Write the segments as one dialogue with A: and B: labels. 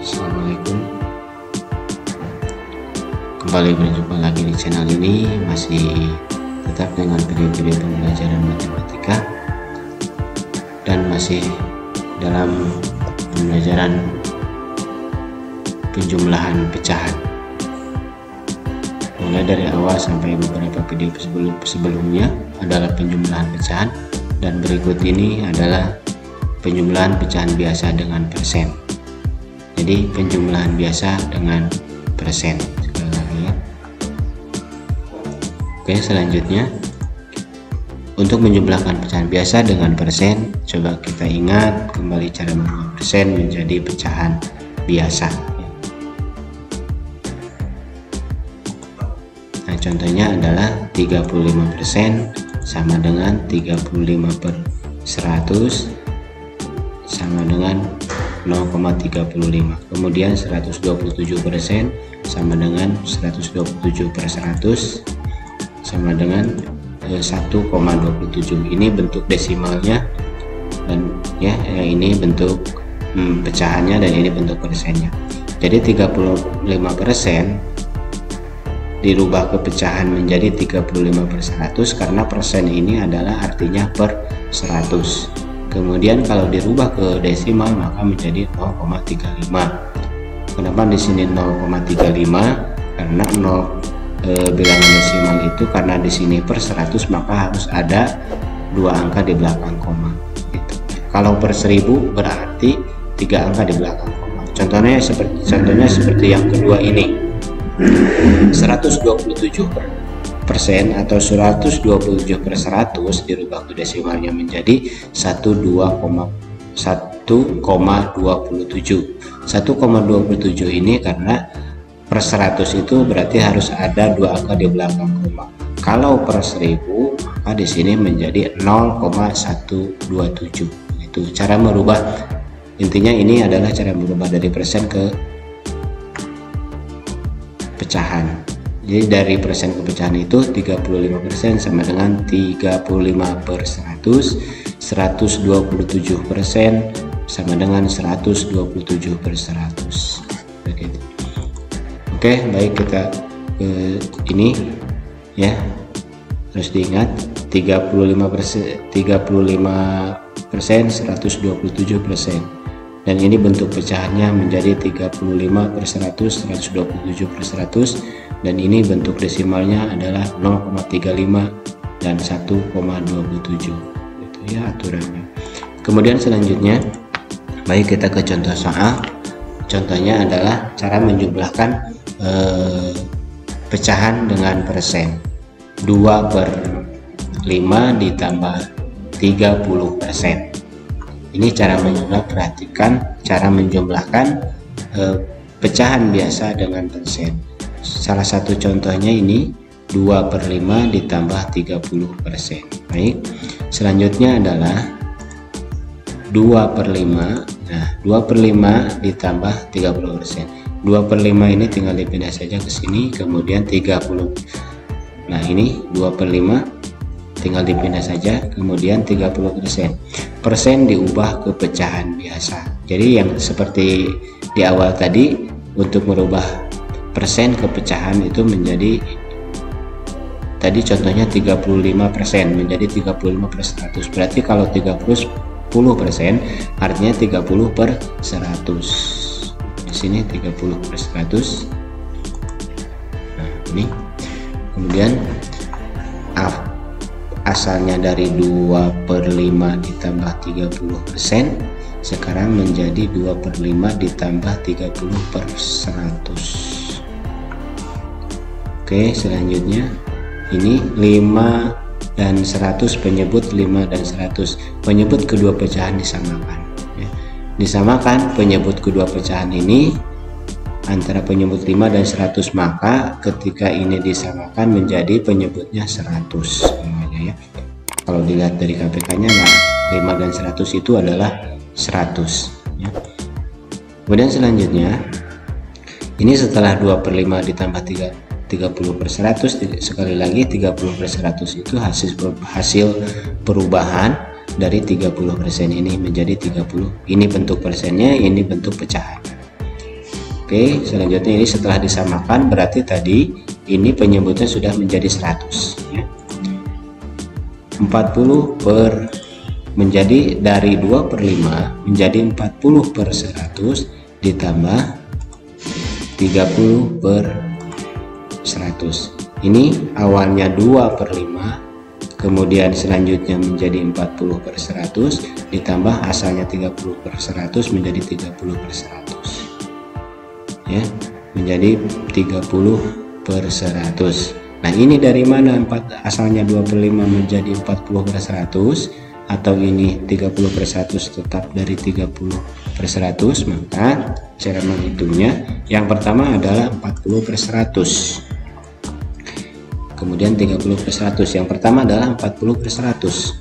A: Assalamualaikum, kembali berjumpa lagi di channel ini, masih tetap dengan video-video pembelajaran matematika dan masih dalam pembelajaran penjumlahan pecahan. Mulai dari awal sampai beberapa video sebelumnya adalah penjumlahan pecahan, dan berikut ini adalah penjumlahan pecahan biasa dengan persen. Jadi penjumlahan biasa dengan persen sekali lagi ya. Oke, selanjutnya untuk menjumlahkan pecahan biasa dengan persen, coba kita ingat kembali cara mengubah persen menjadi pecahan biasa. Nah, contohnya adalah 35% sama dengan 35/100 sama dengan 0,35. Kemudian 127% sama dengan 127/100 sama dengan 1,27. Ini bentuk desimalnya, dan ya ini bentuk pecahannya, dan ini bentuk persennya. Jadi 35% dirubah ke pecahan menjadi 35/100 karena persen ini adalah artinya per 100. Kemudian kalau dirubah ke desimal maka menjadi 0,35. Kenapa di sini 0,35? Karena bilangan desimal itu karena di sini per 100 maka harus ada 2 angka di belakang koma gitu. Kalau per 1000 berarti 3 angka di belakang koma. Contohnya seperti yang kedua ini. 127% atau 127/100 dirubah ke desimalnya menjadi 1,27. 1,27 ini karena per 100 itu berarti harus ada 2 angka di belakang koma. Kalau per 1000 maka di sini menjadi 0,127. Itu cara merubah. Intinya ini adalah cara merubah dari persen ke pecahan. Jadi dari persen ke pecahan itu 35% sama dengan 35/100, 127% sama dengan 127/100. Begitu. Oke, baik, kita ke ini ya. Harus diingat 35%, 127%. Dan ini bentuk pecahannya menjadi 35/100, 127/100, dan ini bentuk desimalnya adalah 0,35 dan 1,27. Itu ya aturannya. Kemudian selanjutnya, baik kita ke contoh soal. Contohnya adalah cara menjumlahkan pecahan dengan persen. 2/5 ditambah 30%. Ini cara menjumlah. Perhatikan cara menjumlahkan pecahan biasa dengan persen. Salah satu contohnya ini 2/5 ditambah 30%. Baik, selanjutnya adalah 2/5. Nah, 2/5 ditambah 30%. 2/5 ini tinggal dipindah saja ke sini, kemudian 30. Nah, ini 2/5 tinggal dipindah saja, kemudian 30%. Persen diubah ke pecahan biasa. Jadi yang seperti di awal tadi, untuk merubah persen ke pecahan itu menjadi, tadi contohnya 35% menjadi 35/100. Berarti kalau 30% artinya 30/100. Di sini 30/100. Nah, ini kemudian asalnya dari 2/5 ditambah 30%, sekarang menjadi 2/5 ditambah 30/100. Oke, selanjutnya ini 5 dan 100, penyebut 5 dan 100. Penyebut kedua pecahan disamakan ya. Disamakan penyebut kedua pecahan ini antara penyebut 5 dan 100, maka ketika ini disamakan menjadi penyebutnya 100 semuanya ya. Kalau dilihat dari KPK-nya, nah 5 dan 100 itu adalah 100 ya. Kemudian selanjutnya ini setelah 2/5 ditambah 30/100, sekali lagi 30/100 itu hasil perubahan dari 30% ini menjadi 30. Ini bentuk persennya, ini bentuk pecahan. Oke, selanjutnya ini setelah disamakan berarti tadi ini penyebutnya sudah menjadi 100 ya. 40 per menjadi dari 2/5 menjadi 40 per 100 ditambah 30 per 100. Ini awalnya 2/5, kemudian selanjutnya menjadi 40 per 100 ditambah asalnya 30 per 100 menjadi 30 per 100 ya, menjadi 30 per 100. Nah ini dari mana asalnya 2/5 menjadi 40 per 100, atau ini 30 per 100 tetap dari 30 per 100? Maka cara menghitungnya yang pertama adalah 40 per 100, kemudian 30 per 100. Yang pertama adalah 40 per 100.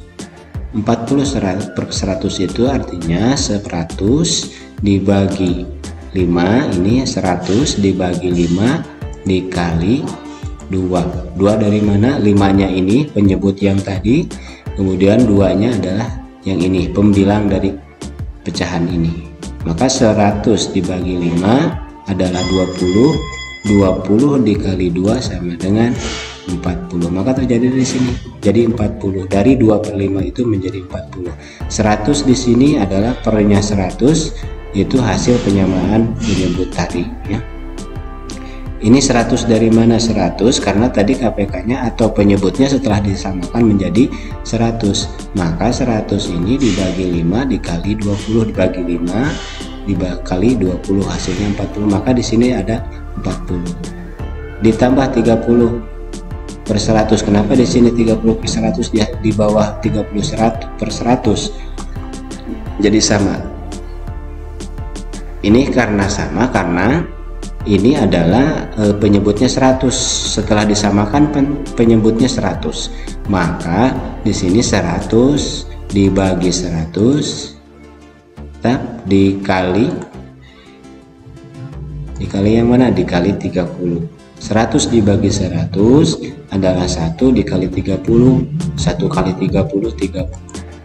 A: 40 per 100 itu artinya 100 dibagi 5, ini 100 dibagi 5 dikali 2. 2 dari mana? 5-nya ini penyebut yang tadi, kemudian 2-nya adalah yang ini pembilang dari pecahan ini. Maka 100 dibagi 5 adalah 20. 20 dikali 2 sama dengan 40. Maka terjadi di sini jadi 40. Dari 2/5 itu menjadi 40. 100 di sini adalah pernya 100, itu hasil penyamaan penyebut tadi ya. Ini 100 dari mana? 100 karena tadi KPK-nya atau penyebutnya setelah disamakan menjadi 100. Maka 100 ini dibagi 5 dikali 20 dibagi 5 dikali 20 hasilnya 40. Maka di sini ada 40. Ditambah 30 per 100. Kenapa di sini 30 per 100 di bawah 30 per 100? Jadi sama. Ini karena sama karena ini adalah penyebutnya 100, setelah disamakan penyebutnya 100. Maka di sini 100 dibagi 100 dikali yang mana? Dikali 30. 100 dibagi 100 adalah 1 dikali 30, 1 kali 30 30.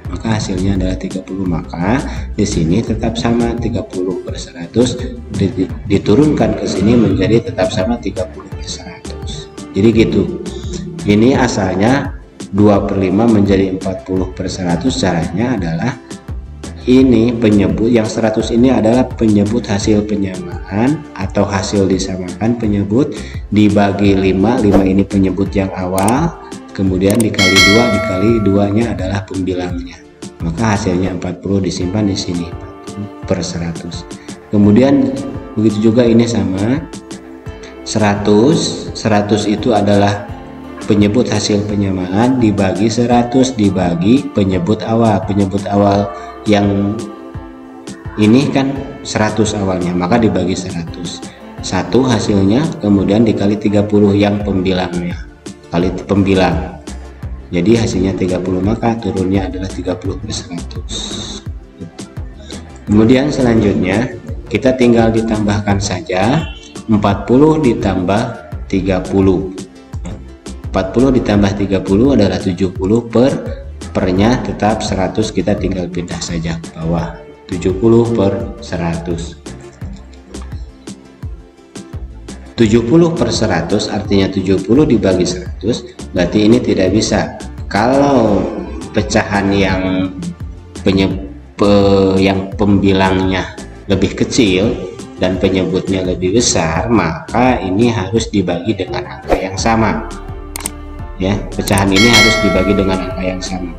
A: Maka hasilnya adalah 30. Maka di sini tetap sama 30 per 100 diturunkan ke sini menjadi tetap sama 30 per 100. Jadi gitu. Ini asalnya 2/5 menjadi 40 per 100. Caranya adalah ini penyebut yang 100 ini adalah penyebut hasil penyamaan atau hasil disamakan penyebut dibagi 5. 5 ini penyebut yang awal, kemudian dikali 2, dikali 2-nya adalah pembilangnya. Maka hasilnya 40 disimpan di sini 40 per 100. Kemudian begitu juga ini sama 100. 100 itu adalah penyebut hasil penyamaan dibagi 100 dibagi penyebut awal. Penyebut awal yang ini kan 100 awalnya, maka dibagi 100. 1 hasilnya, kemudian dikali 30 yang pembilangnya, kali pembilang. Jadi hasilnya 30, maka turunnya adalah 30 per 100. Kemudian selanjutnya kita tinggal ditambahkan saja 40 ditambah 30. 40 ditambah 30 adalah 70 pernya tetap 100, kita tinggal pindah saja ke bawah. 70 per 100. 70 per 100 artinya 70 dibagi 100, berarti ini tidak bisa. Kalau pecahan yang pembilangnya lebih kecil dan penyebutnya lebih besar, maka ini harus dibagi dengan angka yang sama ya. Pecahan ini harus dibagi dengan angka yang sama.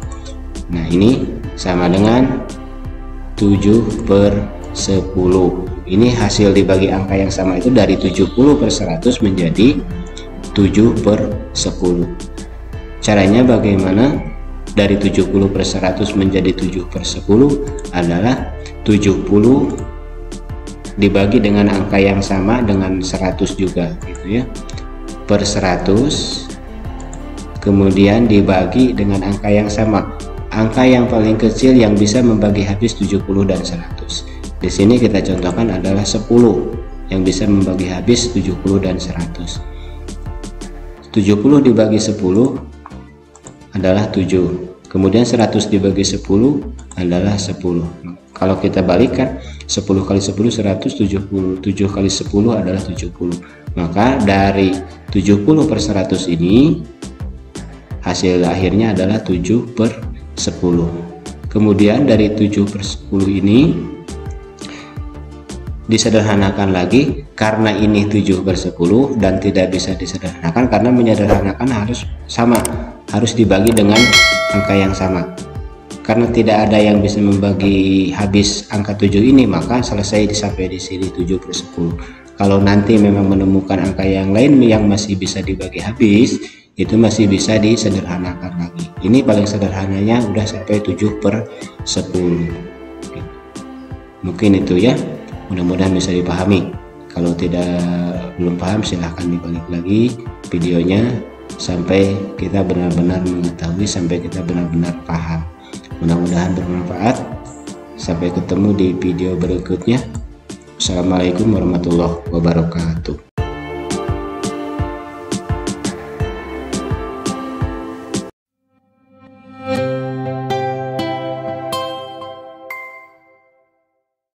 A: Nah ini sama dengan 7 per 10. Ini hasil dibagi angka yang sama itu dari 70 per 100 menjadi 7 per 10. Caranya bagaimana? Dari 70 per 100 menjadi 7 per 10 adalah 70 dibagi dengan angka yang sama dengan 100 juga gitu ya, per 100, kemudian dibagi dengan angka yang sama. Angka yang paling kecil yang bisa membagi habis 70 dan 100. Di sini kita contohkan adalah 10 yang bisa membagi habis 70 dan 100. 70 dibagi 10 adalah 7. Kemudian 100 dibagi 10 adalah 10. Kalau kita balikan 10 kali 10 170, 7 kali 10 adalah 70. Maka dari 70 per 100 ini hasil akhirnya adalah 7 per 10. Kemudian dari 7 per 10 ini disederhanakan lagi, karena ini 7 per 10 dan tidak bisa disederhanakan karena menyederhanakan harus sama, harus dibagi dengan angka yang sama. Karena tidak ada yang bisa membagi habis angka 7 ini, maka selesai sampai di sini 7 per 10. Kalau nanti memang menemukan angka yang lain yang masih bisa dibagi habis, itu masih bisa disederhanakan lagi. Ini paling sederhananya udah sampai 7 per 10. Mungkin itu ya, mudah-mudahan bisa dipahami. Kalau belum paham silahkan dibalik lagi videonya sampai kita benar-benar mengetahui, sampai kita benar-benar paham. Mudah-mudahan bermanfaat. Sampai ketemu di video berikutnya. Assalamualaikum warahmatullahi wabarakatuh.